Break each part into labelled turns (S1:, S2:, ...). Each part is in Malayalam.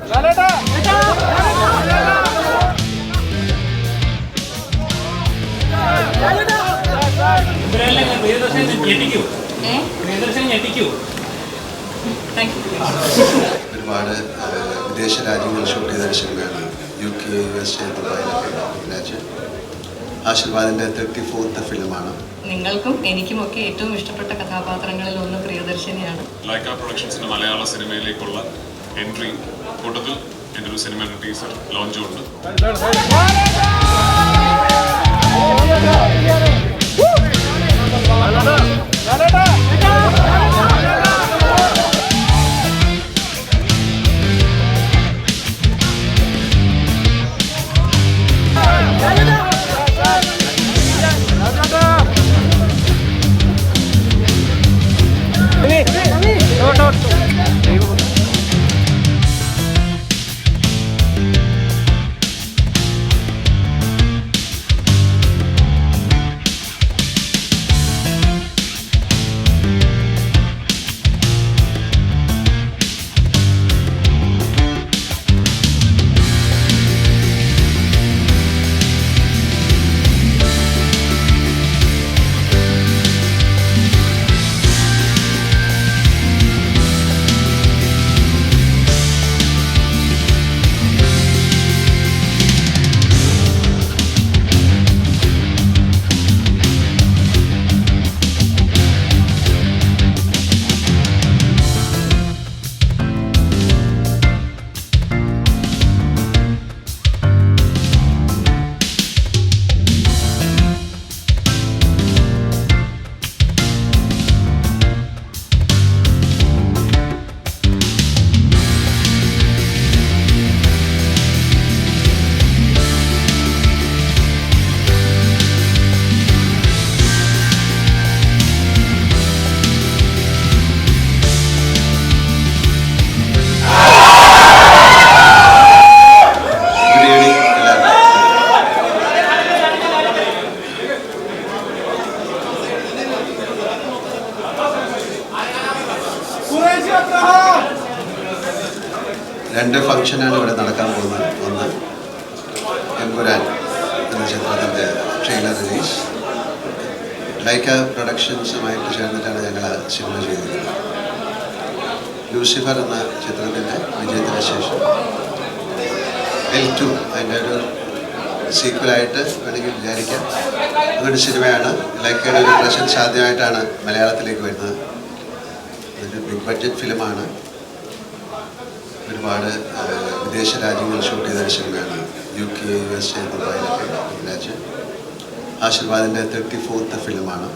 S1: ഒരുപാട് വിദേശ രാജ്യങ്ങളിൽ ഷൂട്ട് ചെയ്ത സിനിമയാണ്. UK, USA, ദുബായിലൊക്കെ രാജ്യം. ആശീർവാദിൻ്റെ 34th ഫിലിമാണ്.
S2: നിങ്ങൾക്കും എനിക്കുമൊക്കെ ഏറ്റവും ഇഷ്ടപ്പെട്ട കഥാപാത്രങ്ങളിൽ ഒന്ന് പ്രിയദർശിനിയാണ്.
S3: ലൈക്ക പ്രൊഡക്ഷൻസിന്റെ മലയാള സിനിമയിലേക്കുള്ള എൻട്രി കൂട്ടത്തിൽ എൻ്റെ ഒരു സിനിമയുടെ ടീസർ ലോഞ്ചും ഉണ്ട്.
S1: രണ്ട് ഫംഗ്ഷനാണ് ഇവിടെ നടക്കാൻ പോകുന്നത്. ഒന്ന് എമ്പുരാൻ എന്ന ചിത്രത്തിൻ്റെ ട്രെയിലർ റിലീസ്. ലൈക്ക പ്രൊഡക്ഷൻസുമായിട്ട് ചേർന്നിട്ടാണ് ഞങ്ങൾ സിനിമ ചെയ്തിരിക്കുന്നത്. ലൂസിഫർ എന്ന ചിത്രത്തിൻ്റെ വിജയത്തിന് ശേഷം L2 അതിൻ്റെ ഒരു സീക്വലായിട്ട് വേണമെങ്കിൽ വിചാരിക്കാം. അങ്ങനൊരു സിനിമയാണ്. ലൈക്കയുടെ ഒരു പ്രസൻസ് ആദ്യമായിട്ടാണ് മലയാളത്തിലേക്ക് വരുന്നത്. ഇതൊരു ബിഗ് ബഡ്ജറ്റ് ഫിലിമാണ്. ഒരുപാട് വിദേശ രാജ്യങ്ങളിൽ ഷൂട്ട് ചെയ്ത സിനിമയാണ്. UK, USA, ദുബായിലൊക്കെ രാജ്യം. ആശീർവാദിൻ്റെ 34th ഫിലിമാണ്.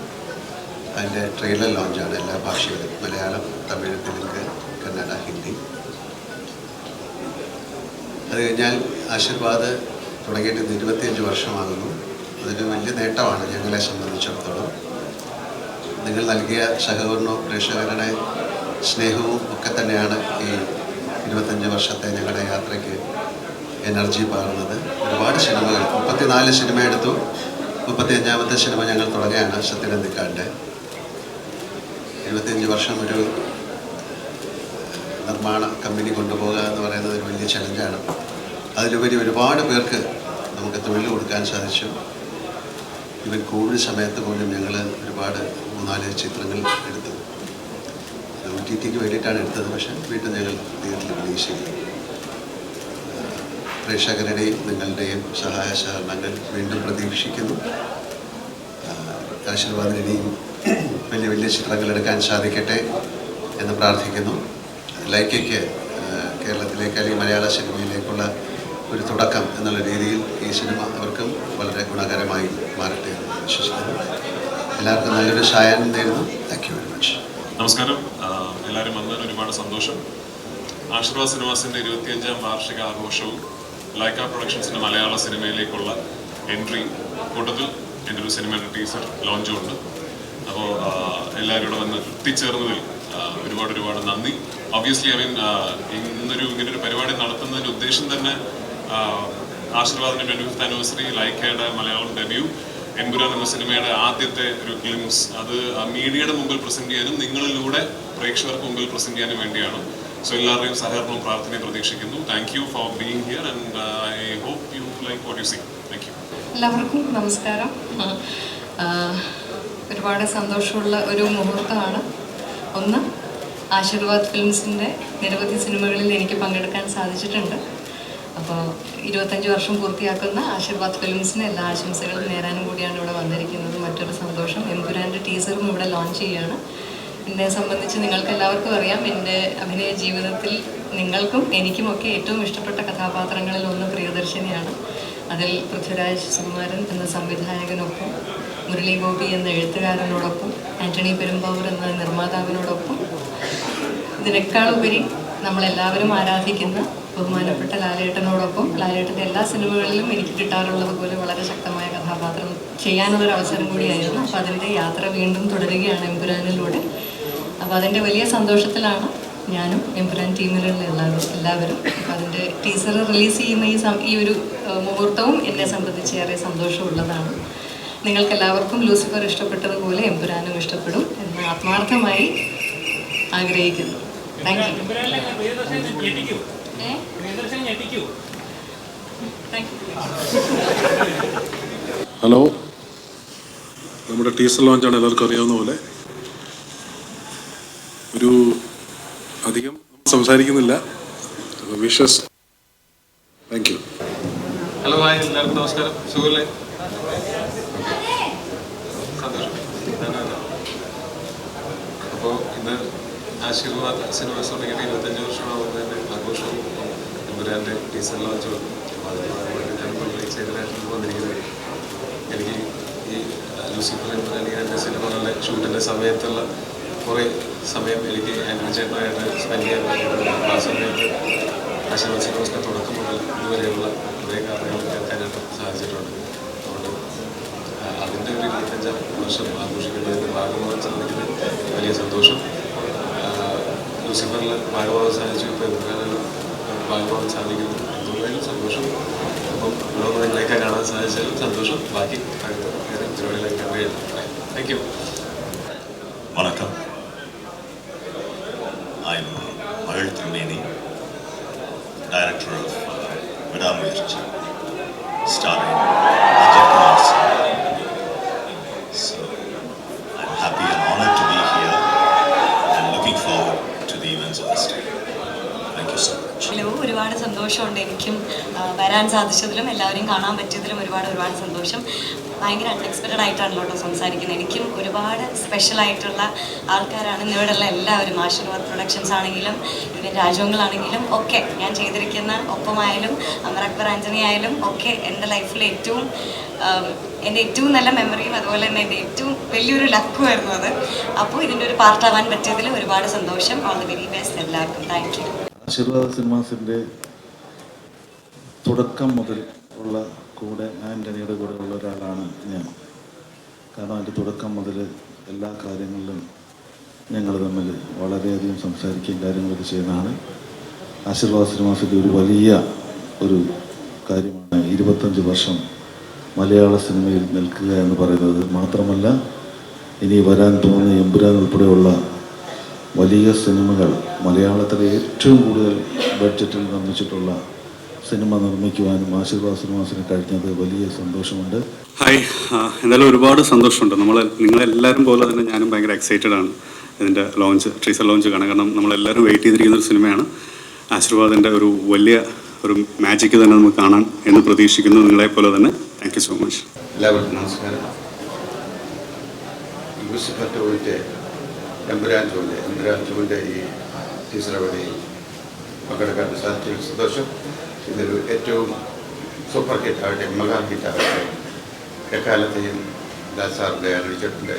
S1: അതിൻ്റെ ട്രെയിലർ ലോഞ്ചാണ് എല്ലാ ഭാഷയിലും. മലയാളം, തമിഴ്, തെലുങ്ക്, കന്നഡ, ഹിന്ദി. അത് കഴിഞ്ഞാൽ ആശീർവാദ് തുടങ്ങിയിട്ട് 25 വർഷമാകുന്നു. അതൊരു വലിയ നേട്ടമാണ് ഞങ്ങളെ സംബന്ധിച്ചിടത്തോളം. നിങ്ങൾ നൽകിയ സഹകരണവും പ്രേക്ഷകരുടെ സ്നേഹവും ഒക്കെ തന്നെയാണ് ഈ 25 വർഷത്തെ ഞങ്ങളുടെ യാത്രയ്ക്ക് എനർജി പകർന്നത്. ഒരുപാട് സിനിമകൾ 34 സിനിമ എടുത്തു. 35ാമത്തെ സിനിമ ഞങ്ങൾ തുടങ്ങിയാണ് സത്യനന്ദിക്കാടിൻ്റെ. 25 വർഷം ഒരു നിർമ്മാണ കമ്പനി കൊണ്ടുപോകുക എന്ന് പറയുന്നത് ഒരു വലിയ ചലഞ്ചാണ്. അതിലുപരി ഒരുപാട് പേർക്ക് നമുക്ക് തൊഴിൽ കൊടുക്കാൻ സാധിച്ചു. ഇവൻ കോവിഡ് സമയത്ത് പോലും ഞങ്ങൾ ഒരുപാട് 3-4 ചിത്രങ്ങൾ എടുത്തു. OTTക്ക് വേണ്ടിയിട്ടാണ് എടുത്തത്. പക്ഷേ വീണ്ടും ഞങ്ങൾ തിയേറ്ററിൽ റിലീസ് ചെയ്തു. പ്രേക്ഷകരുടെയും നിങ്ങളുടെയും സഹായ സഹകരണങ്ങൾ വീണ്ടും പ്രതീക്ഷിക്കുന്നു. ആശീർവാദിനെയും വലിയ വലിയ ചിത്രങ്ങൾ എടുക്കാൻ സാധിക്കട്ടെ എന്ന് പ്രാർത്ഥിക്കുന്നു. ലൈക്കയ്ക്ക് കേരളത്തിലേക്ക് അല്ലെങ്കിൽ മലയാള സിനിമയിലേക്കുള്ള ഒരു തുടക്കം എന്നുള്ള രീതിയിൽ ഈ സിനിമ അവർക്കും വളരെ ഗുണകരമായി മാറട്ടെ എന്ന് വിശ്വസിക്കുന്നു. എല്ലാവർക്കും നല്ലൊരു സായാഹ്നം നേരുന്നു. Thank you very much.
S3: നമസ്കാരം. എല്ലാവരും വന്നതിന് ഒരുപാട് സന്തോഷം. ആശീർവാദ് സിനിമാസിൻ്റെ 25ാം വാർഷിക ആഘോഷവും ലൈക്ക പ്രൊഡക്ഷൻസിൻ്റെ മലയാള സിനിമയിലേക്കുള്ള എൻട്രി കൂട്ടത്തിൽ എൻ്റെ ഒരു സിനിമയുടെ ടീസർ ലോഞ്ചും ഉണ്ട്. അപ്പോൾ എല്ലാവരും ഇവിടെ വന്ന് എത്തിച്ചേർന്നതിൽ ഒരുപാട് നന്ദി. ഒബ്വിയസ്ലി ഇങ്ങനൊരു പരിപാടി നടത്തുന്നതിൻ്റെ ഉദ്ദേശം തന്നെ ആശീർവാദിൻ്റെ 25th ആനിവേഴ്സറി, ലൈക്കയുടെ മലയാളം ഡെബ്യൂ, എൻപുരാൻ എന്ന സിനിമയുടെ ആദ്യത്തെ ഒരു ഗ്ലിംസ് അത് മീഡിയയുടെ മുമ്പിൽ പ്രസന്റ് ചെയ്യാനും നിങ്ങളിലൂടെ പ്രേക്ഷകർക്ക് മുമ്പിൽ പ്രസന്റ് ചെയ്യാനും വേണ്ടിയാണ്. സോ എല്ലാവരുടെയും സഹകരണവും പ്രാർത്ഥനയും പ്രതീക്ഷിക്കുന്നു. Thank you for being here and I hope you like what you see. Thank you.
S2: എല്ലാവർക്കും നമസ്കാരം. ഒരുപാട് സന്തോഷമുള്ള ഒരു മുഹൂർത്തമാണ്. ഒന്ന്, ആശീർവാദ് ഫിലിംസിൻ്റെ നിരവധി സിനിമകളിൽ എനിക്ക് പങ്കെടുക്കാൻ സാധിച്ചിട്ടുണ്ട്. അപ്പോൾ 25 വർഷം പൂർത്തിയാക്കുന്ന ആശീർവാദ് ഫിലിംസിന് എല്ലാ ആശംസകളും നേരാനും കൂടിയാണ് ഇവിടെ വന്നിരിക്കുന്നത്. മറ്റൊരു സന്തോഷം, എമ്പുരാൻ്റെ ടീസറും ഇവിടെ ലോഞ്ച് ചെയ്യുകയാണ്. എന്നെ സംബന്ധിച്ച് നിങ്ങൾക്ക് എല്ലാവർക്കും അറിയാം, എൻ്റെ അഭിനയ ജീവിതത്തിൽ നിങ്ങൾക്കും എനിക്കുമൊക്കെ ഏറ്റവും ഇഷ്ടപ്പെട്ട കഥാപാത്രങ്ങളിൽ ഒന്ന് പ്രിയദർശിനിയാണ്. അതിൽ പൃഥ്വിരാജ് സുകുമാരൻ എന്ന സംവിധായകനൊപ്പം, മുരളി ഗോപി എന്ന എഴുത്തുകാരനോടൊപ്പം, ആൻ്റണി പെരുമ്പാവൂർ എന്ന നിർമ്മാതാവിനോടൊപ്പം, ഇതിനേക്കാളുപരി നമ്മളെല്ലാവരും ആരാധിക്കുന്ന ബഹുമാനപ്പെട്ട ലാലേട്ടനോടൊപ്പം, ലാലേട്ടൻ്റെ എല്ലാ സിനിമകളിലും എനിക്ക് കിട്ടാറുള്ളത് പോലെ വളരെ ശക്തമായ കഥാപാത്രം ചെയ്യാനുള്ളൊരു അവസരം കൂടിയായിരുന്നു. അപ്പോൾ അതിൻ്റെ യാത്ര വീണ്ടും തുടരുകയാണ് എമ്പുരാനിലൂടെ. അപ്പോൾ അതിൻ്റെ വലിയ സന്തോഷത്തിലാണ് ഞാനും എമ്പുരാൻ ടീമിലുള്ള എല്ലാവരും. അപ്പോൾ അതിൻ്റെ ടീസർ റിലീസ് ചെയ്യുന്ന ഈ ഒരു മുഹൂർത്തവും എന്നെ സംബന്ധിച്ച് ഏറെ സന്തോഷമുള്ളതാണ്. നിങ്ങൾക്കെല്ലാവർക്കും ലൂസിഫർ ഇഷ്ടപ്പെട്ടതുപോലെ എമ്പുരാനും ഇഷ്ടപ്പെടും എന്ന് ആത്മാർത്ഥമായി ആഗ്രഹിക്കുന്നു. Thank you.
S4: ഹലോ, നമ്മുടെ ടീസർ ലോഞ്ചാണ് എല്ലാവർക്കും അറിയാവുന്ന പോലെ. ഒരു അധികം സംസാരിക്കുന്നില്ല. Wishes. Thank you.
S3: Hello, hi, എല്ലാവർക്കും നമസ്കാരം. സുഖല്ലേ? സന്തോഷം. അപ്പോൾ ഇന്ന് ആശീർവാദ് സിനിമാസ് തുടങ്ങിയിട്ട് 25 വർഷമാകുന്നതിൻ്റെ ആഘോഷവും എമ്പുരാൻ്റെ ടീസർ ലോഞ്ച് വന്നു. അപ്പോൾ അതിന് ഭാഗമായിട്ട് ഞാൻ എക്സൈറ്റഡായിട്ട് വന്നിരിക്കുന്നത്. എനിക്ക് ഈ ലൂസിഫർ എമ്പുരാൻ എൻ്റെ സിനിമകളുടെ ഷൂട്ടിൻ്റെ സമയത്തുള്ള കുറേ സമയം എനിക്ക് ആൻഡ്രി ചേട്ടനായിട്ട് സ്പെൻഡ് ചെയ്യാൻ പറ്റുന്നുണ്ട്. ആ സമയത്ത് ആശീർവാദ് സിനിമാസിൻ്റെ തുടക്കം മുതൽ ഇതുവരെയുള്ള കുറേ കാര്യങ്ങൾ കേൾക്കാനായിട്ട് സാധിച്ചിട്ടുണ്ട്. അതുകൊണ്ട് അതിൻ്റെ ഒരു 25-ാം വർഷം ആഘോഷിക്കുന്നതിൻ്റെ ഭാഗമാകാൻ സാധിക്കുന്നത് വലിയ സന്തോഷം. ലൂസിഫറിൽ ഭാഗമാകാൻ സാധിച്ചു, ഇപ്പോൾ എമ്പുരാനിലും ഭാഗമാകാൻ സാധിക്കുന്നു. എന്തുകൊണ്ടായാലും സന്തോഷം. അപ്പം ഇവിടെ നിങ്ങളെയൊക്കെ കാണാൻ സാധിച്ചാലും സന്തോഷം. ബാക്കി പരിപാടികളൊക്കെ കഴിയും. Thank you.
S5: வணக்கம். I'm Mahil Triveni, director of Vidamuyarchi, starring Ajay Kumar Singh. So I'm happy and honored to be here and looking forward to the events of this day. Thank you so much.
S6: Hello, ഒരുപാട് സന്തോഷമുണ്ട്. എനിക്കും വരാൻ സാധിച്ചതിലും എല്ലാവരെയും കാണാൻ പറ്റിയതിലും ഒരുപാട് സന്തോഷം. ഭയങ്കര അൺഎക്സ്പെക്റ്റഡ് ആയിട്ടാണല്ലോ കേട്ടോ സംസാരിക്കുന്നത്. എനിക്കും ഒരുപാട് സ്പെഷ്യലായിട്ടുള്ള ആൾക്കാരാണ് ഇന്നിവിടെയുള്ള എല്ലാവരും. ആശീർവാദ് പ്രൊഡക്ഷൻസ് ആണെങ്കിലും ഇവൻ രാജോങ്ങളാണെങ്കിലും ഒക്കെ ഞാൻ ചെയ്തിരിക്കുന്ന ഒപ്പമായാലും അമർ അക്ബർ ആൻ്റണി ആയാലും ഒക്കെ എൻ്റെ ലൈഫിൽ എൻ്റെ ഏറ്റവും നല്ല മെമ്മറിയും അതുപോലെ തന്നെ എൻ്റെ ഏറ്റവും വലിയൊരു ലക്കുമായിരുന്നു അത്. അപ്പോൾ ഇതിൻ്റെ ഒരു പാർട്ടാവാൻ പറ്റിയതിൽ ഒരുപാട് സന്തോഷം. ഓൾ ദി വെരി ബെസ്റ്റ് എല്ലാവർക്കും. Thank you.
S7: ആശീർവാദ് സിനിമാസിൻ്റെ തുടക്കം മുതൽ ഉള്ള കൂടെ ആൻ്റണിയുടെ കൂടെ ഉള്ള ഒരാളാണ് ഞാൻ. കാരണം അതിൻ്റെ തുടക്കം മുതൽ എല്ലാ കാര്യങ്ങളിലും ഞങ്ങൾ തമ്മിൽ വളരെയധികം സംസാരിക്കുകയും കാര്യങ്ങളൊക്കെ ചെയ്യുന്നതാണ്. ആശീർവാദ് സിനിമാസിൻ്റെ ഒരു വലിയ ഒരു കാര്യമാണ് 25 വർഷം മലയാള സിനിമയിൽ നിൽക്കുക എന്ന് പറയുന്നത്. മാത്രമല്ല, ഇനി വരാൻ പോകുന്ന എമ്പുരാൻ ഉൾപ്പെടെയുള്ള വലിയ സിനിമകൾ, മലയാളത്തിലെ ഏറ്റവും കൂടുതൽ ബഡ്ജറ്റിൽ നിർമ്മിച്ചിട്ടുള്ള സിനിമ നിർമ്മിക്കുവാനും ആശീർവാദ് സിനിമാസിന് കഴിഞ്ഞത് വലിയ സന്തോഷമുണ്ട്.
S8: ഹായ്, എന്തായാലും ഒരുപാട് സന്തോഷമുണ്ട്. നിങ്ങളെല്ലാവരും പോലെ തന്നെ ഞാനും ഭയങ്കര എക്സൈറ്റഡ് ആണ് ഇതിൻ്റെ ടീസർ ലോഞ്ച് കാണാൻ. കാരണം നമ്മളെല്ലാവരും വെയിറ്റ് ചെയ്തിരിക്കുന്ന ഒരു സിനിമയാണ്. ആശീർവാദിൻ്റെ ഒരു വലിയ ഒരു മാജിക്ക് തന്നെ നമുക്ക് കാണാൻ എന്ന് പ്രതീക്ഷിക്കുന്നു, നിങ്ങളെപ്പോലെ തന്നെ. Thank you so much.
S1: എല്ലാവർക്കും നമസ്കാരം. ലൂസിഫർ ടൂവിൻ്റെ എമ്പുരാൻ ടൂവിൻ്റെ ഈ ടീസർ പരിപാടിയിൽ പങ്കെടുക്കാൻ സാധിച്ചൊരു സന്തോഷം. ഇതൊരു ഏറ്റവും സൂപ്പർ ഹിറ്റാവട്ടെ, മെഗാ ഹിറ്റാവട്ടെ. എക്കാലത്തെയും ദാസാറിൻ്റെ അനുചേട്ടൻ്റെ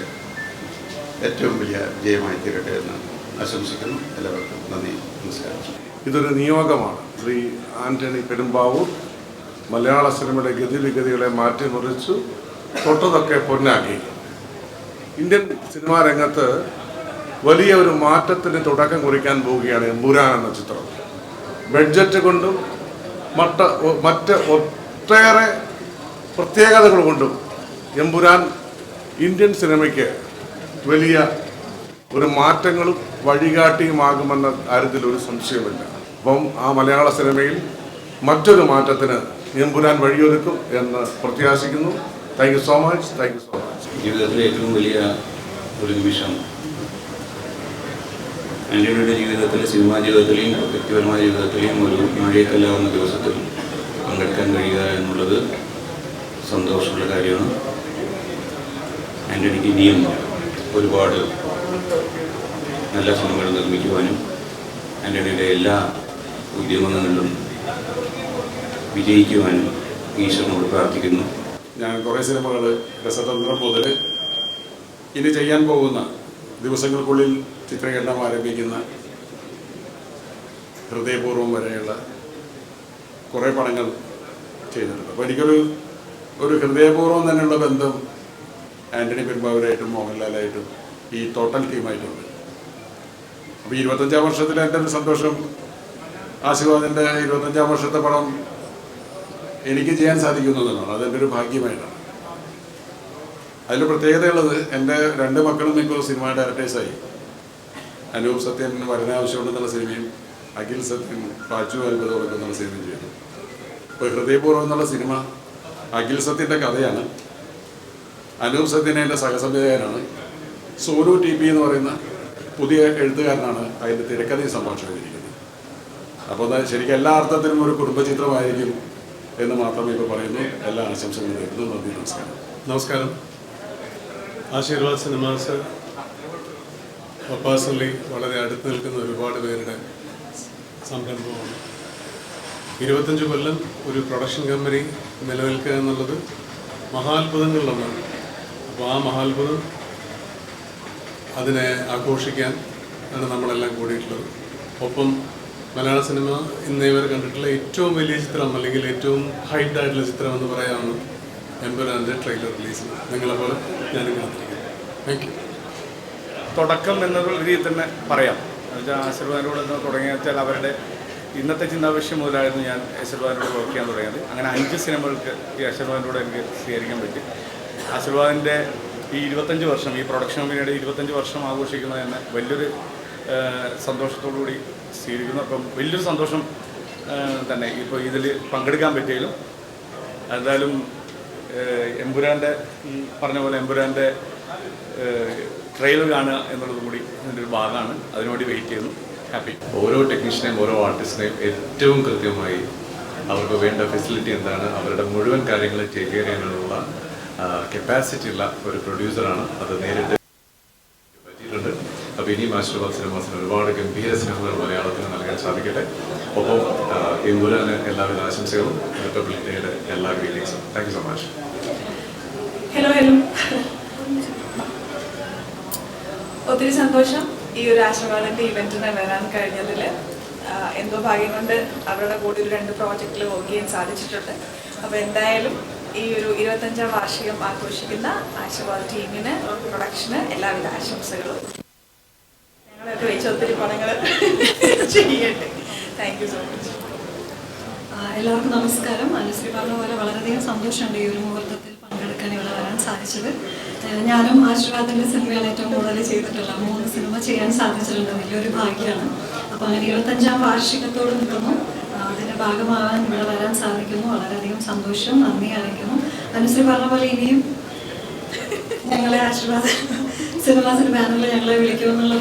S1: ഏറ്റവും വലിയ വിജയമായി തീരട്ടെ എന്ന് ആശംസിക്കുന്നു. എല്ലാവർക്കും നന്ദി, നമസ്കാരം.
S4: ഇതൊരു നിയോഗമാണ്. ശ്രീ ആൻ്റണി പെരുമ്പാവൂർ മലയാള സിനിമയുടെ ഗതിവിഗതികളെ മാറ്റിമറിച്ചു, തൊട്ടതൊക്കെ പൊന്നാക്കി. ഇന്ത്യൻ സിനിമാ രംഗത്ത് വലിയ ഒരു മാറ്റത്തിന് തുടക്കം കുറിക്കാൻ പോവുകയാണ് എമ്പുരാൻ എന്ന ചിത്രം. ബഡ്ജറ്റ് കൊണ്ടും മറ്റ് ഒട്ടേറെ പ്രത്യേകതകൾ കൊണ്ടും എമ്പുരാൻ ഇന്ത്യൻ സിനിമയ്ക്ക് വലിയ ഒരു മാറ്റങ്ങളും വഴികാട്ടിയുമാകുമെന്ന കാര്യത്തിൽ ഒരു സംശയമില്ല. അപ്പം ആ മലയാള സിനിമയിൽ മറ്റൊരു മാറ്റത്തിന് എമ്പുരാൻ വഴിയൊരുക്കും എന്ന് പ്രത്യാശിക്കുന്നു. Thank you so much. Thank you so much.
S9: ജീവിതത്തിലെ ഏറ്റവും വലിയ ഒരു നിമിഷം ആൻ്റണിയുടെ ജീവിതത്തിലെ സിനിമാ ജീവിതത്തിലെയും വ്യക്തിപരമായ ജീവിതത്തിലെയും ഒരു നാഴികക്കല്ലാവുന്ന ദിവസത്തിൽ പങ്കെടുക്കാൻ കഴിയുക എന്നുള്ളത് സന്തോഷമുള്ള കാര്യമാണ്. ആൻ്റണിക്ക് ഇനിയും ഒരുപാട് നല്ല സിനിമകൾ നിർമ്മിക്കുവാനും ആൻ്റണിയുടെ എല്ലാ ഉദ്യമങ്ങളിലും വിജയിക്കുവാനും ഈശ്വരനോട് പ്രാർത്ഥിക്കുന്നു.
S10: ഞാൻ കുറേ സിനിമകൾ രസതന്ത്രം മുതൽ ഇനി ചെയ്യാൻ പോകുന്ന ദിവസങ്ങൾക്കുള്ളിൽ ചിത്രീകരണം ആരംഭിക്കുന്ന ഹൃദയപൂർവ്വം വരെയുള്ള കുറേ പടങ്ങൾ ചെയ്തിട്ടുണ്ട്. അപ്പോൾ എനിക്കൊരു ഹൃദയപൂർവ്വം തന്നെയുള്ള ബന്ധം ആൻ്റണി പെരുമ്പാവൂരായിട്ടും മോഹൻലാലായിട്ടും ഈ ടോട്ടൽ ടീമായിട്ടുണ്ട്. അപ്പോൾ 25-ാം വർഷത്തിൽ എൻ്റെ ഒരു സന്തോഷം ആശീർവാദിൻ്റെ 25-ാം വർഷത്തെ പടം എനിക്ക് ചെയ്യാൻ സാധിക്കുന്നതാണ്. അതെൻ്റെ ഒരു ഭാഗ്യമായിട്ടാണ്. അതിൽ പ്രത്യേകതയുള്ളത് എൻ്റെ 2 മക്കളും ഇപ്പോൾ സിനിമ ഡയറക്ടേഴ്സായി. അനൂപ് സത്യൻ വരനാവശ്യമുണ്ടെന്നുള്ള സിനിമയും അഖിൽ സത്യൻ പാച്ചു അത്ഭുതം എന്നുള്ള സിനിമയും ചെയ്തു. ഇപ്പോൾ ഹൃദയപൂർവ്വം എന്നുള്ള സിനിമ അഖിൽ സത്യൻ്റെ കഥയാണ്. അനൂപ് സത്യൻ എൻ്റെ സഹസംവിധായകനാണ്. സോനു ടി പി എന്ന് പറയുന്ന പുതിയ എഴുത്തുകാരനാണ് അതിൻ്റെ തിരക്കഥയും സംഭാഷണം ചെയ്തിരിക്കുന്നത്. അപ്പോൾ ശരിക്കും എല്ലാ അർത്ഥത്തിലും ഒരു കുടുംബചിത്രമായിരിക്കും എന്ന് മാത്രമേ ഇപ്പോൾ പറയുന്നു. എല്ലാ ആശംസകളും നേരുന്നു. നന്ദി. നമസ്കാരം.
S11: നമസ്കാരം. ആശീർവാദ് സിനിമാസ് പേഴ്സണലി വളരെ അടുത്ത് നിൽക്കുന്ന ഒരുപാട് പേരുടെ സംരംഭമാണ്. 25 കൊല്ലം ഒരു പ്രൊഡക്ഷൻ കമ്പനി നിലനിൽക്കുക എന്നുള്ളത് മഹാത്ഭുതങ്ങളിലൊന്നാണ്. അപ്പോൾ ആ മഹാത്ഭുതം അതിനെ ആഘോഷിക്കാൻ ആണ് നമ്മളെല്ലാം കൂടിയിട്ടുള്ളത്. ഒപ്പം മലയാള സിനിമ ഇന്നേവരെ കണ്ടിട്ടുള്ള ഏറ്റവും വലിയ ചിത്രം അല്ലെങ്കിൽ ഏറ്റവും ഹൈറ്റ് ആയിട്ടുള്ള ചിത്രം എന്ന് പറയാവുന്ന എമ്പുരാൻ്റെ ട്രെയിലർ റിലീസ് നിങ്ങളെപ്പോലെ ഞാനും കാത്തിരിക്കുന്നു. Thank you.
S12: തുടക്കം എന്നുള്ള രീതിയിൽ തന്നെ പറയാം. എന്നുവെച്ചാൽ ആശീർവാദിനോട് തുടങ്ങിയ വെച്ചാൽ അവരുടെ ഇന്നത്തെ ചിന്താവശ്യം മുതലായിരുന്നു ഞാൻ ആശീർവാദിനോട് വർക്ക് ചെയ്യാൻ തുടങ്ങിയത്. അങ്ങനെ 5 സിനിമകൾക്ക് ഈ ആശീർവാദിനോട് എനിക്ക് സ്വീകരിക്കാൻ പറ്റി. ആശീർവാദിൻ്റെ ഈ 25 വർഷം, ഈ പ്രൊഡക്ഷൻ കമ്പനിയുടെ 25 വർഷം ആഘോഷിക്കുന്നത് തന്നെ വലിയൊരു സന്തോഷത്തോടുകൂടി സ്വീകരിക്കുന്നു. അപ്പം വലിയൊരു സന്തോഷം തന്നെ ഇപ്പോൾ ഇതിൽ പങ്കെടുക്കാൻ പറ്റിയാലും. എന്തായാലും എമ്പുരാൻ്റെ പറഞ്ഞ പോലെ എമ്പുരാൻ്റെ ട്രെയിലർ കാണുക എന്നുള്ളതും കൂടി ഇതിൻ്റെ ഒരു ഭാഗമാണ്. അതിനുവേണ്ടി വെയിറ്റ് ചെയ്യുന്നു. ഹാപ്പി.
S13: ഓരോ ടെക്നീഷ്യനെയും ഓരോ ആർട്ടിസ്റ്റിനെയും ഏറ്റവും കൃത്യമായി അവർക്ക് വേണ്ട ഫെസിലിറ്റി എന്താണ്, അവരുടെ മുഴുവൻ കാര്യങ്ങൾ ചെയ്യാനുള്ള കപ്പാസിറ്റി ഉള്ള ഒരു പ്രൊഡ്യൂസറാണ്. അത് നേരിട്ട് പറ്റിയിട്ടുണ്ട്. അപ്പോൾ ഇനിയും ആശീർവാദ് സിനിമാസിന് ഒരുപാട് ഗംഭീര സിനിമകൾ മലയാളത്തിന് നൽകാൻ സാധിക്കട്ടെ. ഒപ്പം എമ്പുരാന് എല്ലാവിധ ആശംസകളും റിപ്പബ്ലിക് ഡേയുടെ എല്ലാ ഗ്രീറ്റിംഗ്സും. Thank you so much.
S14: Hello. ഒത്തിരി സന്തോഷം ഈ ഒരു ആശീർവാദിൻ്റെ ഇവൻറ്റിന് വരാൻ കഴിഞ്ഞതിൽ. എന്തോ ഭാഗ്യം കൊണ്ട് അവരുടെ കൂടെ ഒരു 2 പ്രോജക്റ്റിൽ വർക്ക് ചെയ്യാൻ സാധിച്ചിട്ടുണ്ട്. അപ്പോൾ എന്തായാലും ഈ ഒരു 25-ാം വാർഷികം ആഘോഷിക്കുന്ന ആശീർവാദ് ടീമിന്, പ്രൊഡക്ഷന് എല്ലാവിധ ആശംസകളും. ഞങ്ങളൊക്കെ വെച്ച് ഒത്തിരി പടങ്ങൾ ചെയ്യട്ടെ. Thank you so much.
S15: എല്ലാവർക്കും നമസ്കാരം. അനുശ്രീ പറഞ്ഞ പോലെ വളരെയധികം സന്തോഷമുണ്ട് ഈ ഒരു മുഹൂർത്തത്തിൽ പങ്കെടുക്കാൻ ഇവിടെ വരാൻ സാധിച്ചത്. ഞാനും ആശീർവാദിൻ്റെ സിനിമയാണ് ഏറ്റവും കൂടുതൽ ചെയ്തിട്ടുള്ള 3 സിനിമ ചെയ്യാൻ സാധിച്ചിട്ടുണ്ട്. വലിയൊരു ഭാഗ്യമാണ്. അപ്പോൾ അങ്ങനെ 25-ാം വാർഷികത്തോട് നിൽക്കുന്നു. അതിൻ്റെ ഭാഗമാകാൻ ഇവിടെ വരാൻ സാധിക്കുന്നു. വളരെയധികം സന്തോഷം, നന്ദി അറിയിക്കുന്നു. അനുശ്രീ പറഞ്ഞ പോലെ ഇനിയും ഞങ്ങളെ ആശീർവാദ സിനിമാസിൻ്റെ ബാനറിൽ ഞങ്ങളെ വിളിക്കുമെന്നുള്ള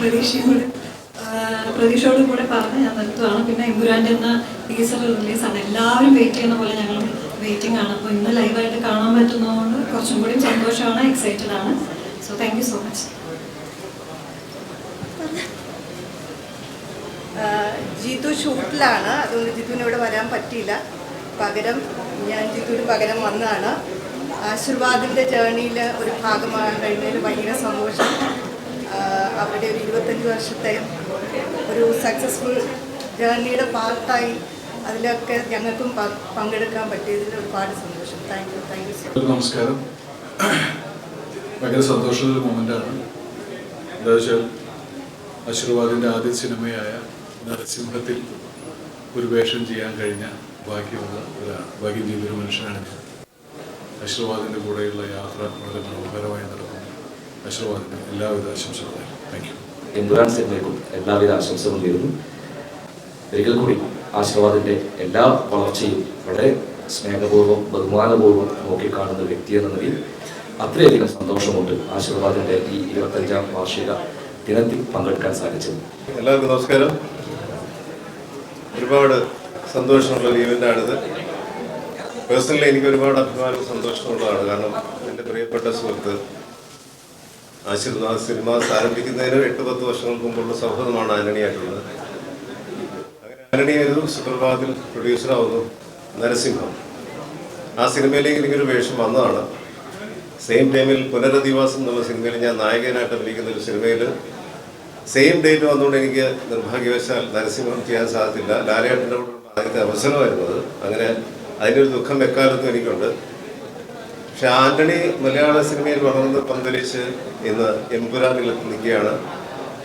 S15: പ്രതീക്ഷയോടും കൂടെ പറഞ്ഞ് ഞാൻ നിർത്തുകയാണ്. പിന്നെ എമ്പുരാൻ്റെ എന്ന ടീസർ റിലീസാണ്. എല്ലാവരും വെയിറ്റ് ചെയ്യുന്ന പോലെ ഞങ്ങളും വെയിറ്റിംഗ് ആണ്. അപ്പോൾ ഇന്ന് ലൈവായിട്ട് കാണാൻ പറ്റുന്നതുകൊണ്ട് കുറച്ചും കൂടി സന്തോഷമാണ്, എക്സൈറ്റഡ് ആണ്. So thank you so much.
S16: Jithu ഷൂട്ടിലാണ്, അതുകൊണ്ട് ജിത്തുവിന് ഇവിടെ വരാൻ പറ്റിയില്ല. ഞാൻ ജിത്തുവിന് പകരം വന്നതാണ്. ആശീർവാദിൻ്റെ ജേർണിയിൽ ഒരു ഭാഗമാകാൻ കഴിഞ്ഞതിൽ ഭയങ്കര സന്തോഷം. അവരുടെ ഒരു 25 വർഷത്തെ ഒരു സക്സസ്ഫുൾ ജേർണിയുടെ പാർട്ടായി അതിലൊക്കെ ഞങ്ങൾക്കും പങ്കെടുക്കാൻ പറ്റിയതിൽ ഒരുപാട് സന്തോഷം. Thank you so.
S10: നമസ്കാരം. ഭയങ്കര സന്തോഷമുള്ള മൊമെൻ്റാണ്. എന്താ വെച്ചാൽ ആശീർവാദിൻ്റെ ആദ്യ സിനിമയായ നരസിംഹത്തിൽ ഒരു വേഷം ചെയ്യാൻ കഴിഞ്ഞ ഭാഗ്യം ചെയ്തൊരു മനുഷ്യനാണ് ഞാൻ. ആശീർവാദിൻ്റെ കൂടെയുള്ള യാത്ര വളരെ മനോഹരമായി നടക്കുന്നു. ആശീർവാദിന് എല്ലാവിധ ആശംസകളും. Thank you.
S17: എമ്പുരാൻ സിനിമയ്ക്കും എല്ലാവിധ ആശംസകളും നേരുന്നു. ഒരിക്കൽ കൂടി ആശീർവാദിൻ്റെ എല്ലാ വളർച്ചയും വളരെ സ്നേഹപൂർവ്വം ബഹുമാനപൂർവ്വം നോക്കിക്കാണുന്ന വ്യക്തി എന്ന നിലയിൽ അത്രയധികം സന്തോഷമുണ്ട് ആശീർവാദിൻ്റെ ഈ 25ാം വാർഷിക ദിനത്തിൽ പങ്കെടുക്കാൻ സാധിച്ചത്.
S18: എല്ലാവർക്കും നമസ്കാരം. ഒരുപാട് സന്തോഷമുള്ള ഒരു ഈവൻ്റാണിത്. പേഴ്സണലി എനിക്ക് ഒരുപാട് അഭിമാനവും സന്തോഷമുള്ളതാണ്. കാരണം എൻ്റെ പ്രിയപ്പെട്ട സുഹൃത്ത് ആശീർവാദ് സിനിമാസ് ആരംഭിക്കുന്നതിന് 8-10 വർഷങ്ങൾക്ക് മുമ്പുള്ള സൗഹൃദമാണ് ആന്റണിയായിട്ടുള്ളത്. അങ്ങനെ ആന്റണി ഒരു സുപ്രഭാതത്തിൽ പ്രൊഡ്യൂസറാവുന്നു. നരസിംഹം ആ സിനിമയിലേക്ക് എനിക്കൊരു വേഷം വന്നതാണ്. സെയിം ടൈമിൽ പുനരധിവാസം എന്നുള്ള സിനിമയിൽ ഞാൻ നായകനായിട്ട് അഭിനയിക്കുന്ന ഒരു സിനിമയിൽ സെയിം ഡേറ്റ് വന്നുകൊണ്ട് എനിക്ക് നിർഭാഗ്യവശാൽ നരസിംഹം ചെയ്യാൻ സാധിച്ചില്ല. ലാലേട്ടൻ്റെ കൂടെ ആദ്യത്തെ അവസരമായിരുന്നു അത്. അങ്ങനെ അതിൻ്റെ ഒരു ദുഃഖം എക്കാലത്തും എനിക്കുണ്ട്. പക്ഷെ ആന്റണി മലയാള സിനിമയിൽ വളർന്ന് പന്തലിച്ച് ഇന്ന് എമ്പുരാനിൽ നിൽക്കുകയാണ്.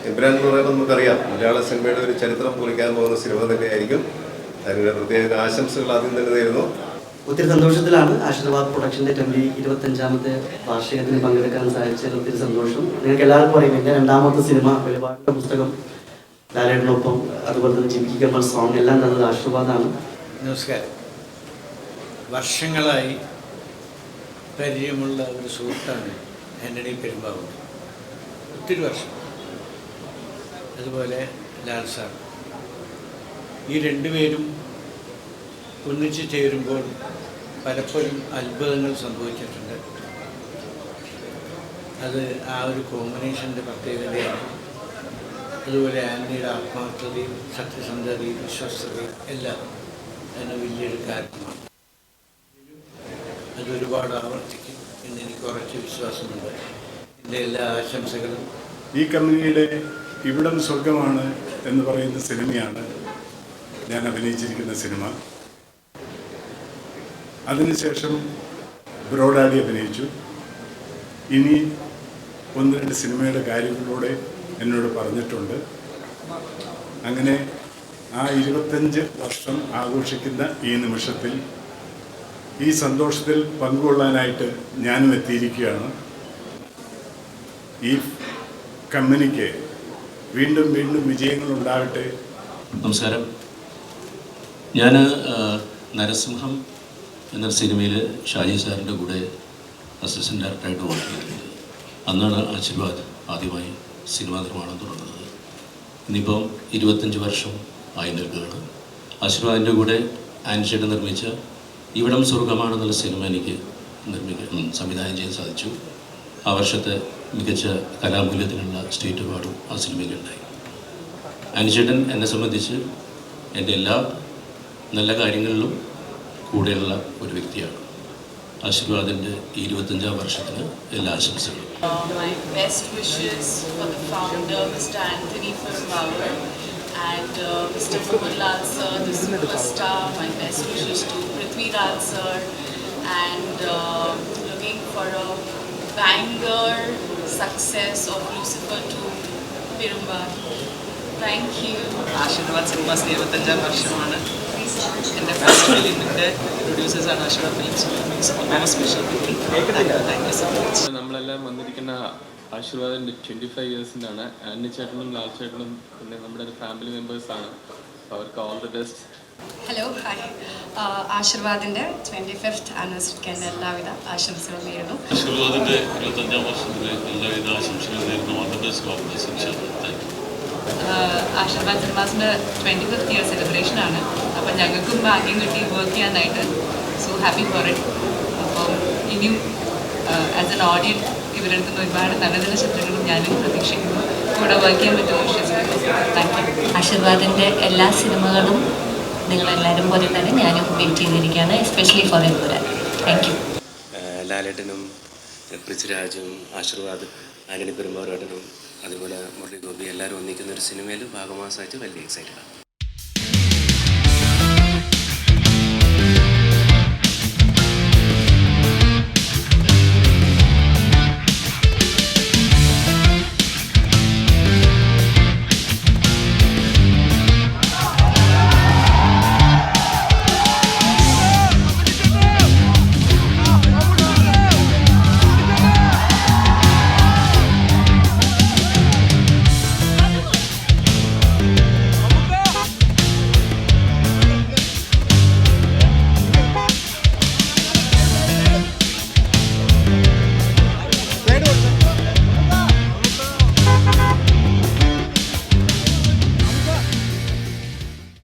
S18: എമ്പുരാൻ എന്ന് പറയുമ്പോൾ നമുക്കറിയാം മലയാള സിനിമയുടെ ഒരു ചരിത്രം കുറിക്കാൻ പോകുന്ന സിനിമ തന്നെയായിരിക്കും. അതിൻ്റെ പ്രത്യേക ആശംസകൾ ആദ്യം തന്നെ നേരുന്നു.
S19: ഒത്തിരി സന്തോഷത്തിലാണ് ആശീർവാദ് പ്രൊഡക്ഷൻ്റെ 25ാമത്തെ വാർഷികത്തിന് പങ്കെടുക്കാൻ സാധിച്ചതിൽ ഒത്തിരി സന്തോഷം. നിങ്ങൾക്ക് എല്ലാവർക്കും അറിയാം എൻ്റെ 2ാമത്തെ സിനിമ വെളിപാടിൻ്റെ പുസ്തകം ലാലേട്ടനൊപ്പം അതുപോലെ തന്നെ ജിംകി കമൽ സോങ് എല്ലാം തന്നത് ആശീർവാദാണ്.
S20: നമസ്കാരം. വർഷങ്ങളായി പരിചയമുള്ള ഒരു സുഹൃത്താണ് ആന്റണി പെരുമ്പാവൂർ. ഒത്തിരി വർഷം. അതുപോലെ ലാൽ സാർ. ഈ രണ്ടുപേരും ഒന്നിച്ചു ചേരുമ്പോൾ പലപ്പോഴും അത്ഭുതങ്ങൾ സംഭവിച്ചിട്ടുണ്ട്. അത് ആ ഒരു കോമ്പിനേഷൻ്റെ പ്രത്യേകതയാണ്. അതുപോലെ ആന്റണിയുടെ ആത്മാർത്ഥതയും സത്യസന്ധതയും വിശ്വസ്തതയും എല്ലാം അതിന് വലിയൊരു കാരണമാണ്. അതൊരുപാട് ആവർത്തിക്കും എന്ന് എനിക്ക് ഉറച്ച വിശ്വാസമുണ്ട്. എൻ്റെ എല്ലാ ആശംസകളും.
S21: ഈ കമ്പനിയുടെ ഇവിടം സ്വർഗമാണ് എന്ന് പറയുന്ന സിനിമയാണ് ഞാൻ അഭിനയിച്ചിരിക്കുന്ന സിനിമ. അതിനുശേഷം ബ്രോഡാഡി അഭിനയിച്ചു. ഇനി 1-2 സിനിമയുടെ കാര്യങ്ങളിലൂടെ എന്നോട് പറഞ്ഞിട്ടുണ്ട്. അങ്ങനെ ആ 25 വർഷം ആഘോഷിക്കുന്ന ഈ നിമിഷത്തിൽ ഈ സന്തോഷത്തിൽ പങ്കുകൊള്ളാനായിട്ട് ഞാനും എത്തിയിരിക്കുകയാണ്. ഈ കമ്പനിക്ക് വീണ്ടും വീണ്ടും വിജയങ്ങളുണ്ടാകട്ടെ.
S22: നമസ്കാരം. ഞാൻ നരസിംഹം എന്ന സിനിമയിൽ ഷാജി സാറിൻ്റെ കൂടെ അസിസ്റ്റൻ്റ് ഡയറക്ടറായിട്ട് വർക്ക് ചെയ്തിട്ടുണ്ട്. അന്നാണ് ആശീർവാദ് ആദ്യമായി സിനിമാ നിർമ്മാണം തുടങ്ങുന്നത്. ഇന്നിപ്പം 25 വർഷം ആയി നിൽക്കുകയാണ്. ആശീർവാദിൻ്റെ കൂടെ ആൻഷേട്ട് നിർമ്മിച്ച ഇവിടം സ്വർഗമാണെന്നുള്ള സിനിമ എനിക്ക് സംവിധാനം ചെയ്യാൻ സാധിച്ചു. ആ വർഷത്തെ മികച്ച കലാമൂല്യത്തിനുള്ള സ്റ്റേറ്റ് അവാർഡും ആ സിനിമയ്ക്കുണ്ടായി. ആൻഷേട്ടൻ എന്നെ സംബന്ധിച്ച് എൻ്റെ എല്ലാ നല്ല കാര്യങ്ങളിലും കൂടെയുള്ള ഒരു വ്യക്തിയാണ്. ആശീർവാദിൻ്റെ ഈ 25ാം വർഷത്തിന് എല്ലാ ആശംസകളും.
S23: My best wishes for the founder, Mr. Anthony Perumbavoor, and Mr. Mohanlal sir, the superstar. My best wishes to Prithviraj sir, and looking for a banger success of Lucifer 2 Perumbavoor. Thank you.
S24: Aashirvad cinemas 25ാം വർഷമാണ്. എൻ്റെ ഫസ്റ്റ് ഫിലിമിൻ്റെ പ്രൊഡ്യൂസേഴ്സാണ് Aashirvad films. Special thank you so much.
S25: നമ്മളെല്ലാം വന്നിരിക്കുന്ന ആശീർവാദിൻ്റെ 25 ഇയേഴ്സിൻ്റെ ആണ്. ആന്റണി ചേട്ടനും ലാൽ ചേട്ടനും പിന്നെ നമ്മുടെ ഫാമിലി മെമ്പേഴ്സാണ്. അവർക്ക് all the best.
S2: Hello, hi. ആശീർവാദിൻ്റെ 25th ആനിവേഴ്സറിക്ക് എൻ്റെ എല്ലാവിധ ആശംസകളും നേരുന്നു.
S3: ആശീർവാദിൻ്റെ 25ാം വർഷത്തിലെ എല്ലാവിധ ആശംസകളും നേരുന്നു. All the best. God bless you. Thank you.
S2: Aashirvad സിനിമാസിൻ്റെ 25th ഇയർ സെലിബ്രേഷനാണ്. അപ്പം ഞങ്ങൾക്കും ഭാഗ്യം കിട്ടി വർക്ക് ചെയ്യാനായിട്ട്. So happy for it. അപ്പം ഇനിയും ആസ് എൻ ഓഡിയൻ ഇവരെടുക്കുന്ന ഒരുപാട് നല്ല നല്ല ചിത്രങ്ങളും ഞാനും പ്രതീക്ഷിക്കുന്നു. കൂടെ വർക്ക് ചെയ്യാൻ പറ്റുമെന്ന് വിശ്വസിക്കുന്നു. Thank you.
S6: ആശീർവാദിൻ്റെ എല്ലാ സിനിമകളും നിങ്ങളെല്ലാവരും പോലെ തന്നെ ഞാനും വെയിറ്റ് ചെയ്തിരിക്കുകയാണ്, especially for Empuraan. Thank you.
S26: ലാലേട്ടനും പൃഥ്വിരാജും ആശീർവാദ് ആന്റണി പെരുമ്പാവൂരേട്ടനും അതുപോലെ മുരളി ഗോപി എല്ലാവരും ഒന്നിക്കുന്ന ഒരു സിനിമയിൽ ഭാഗമാസായിട്ട് വലിയ എക്സൈറ്റഡാണ്.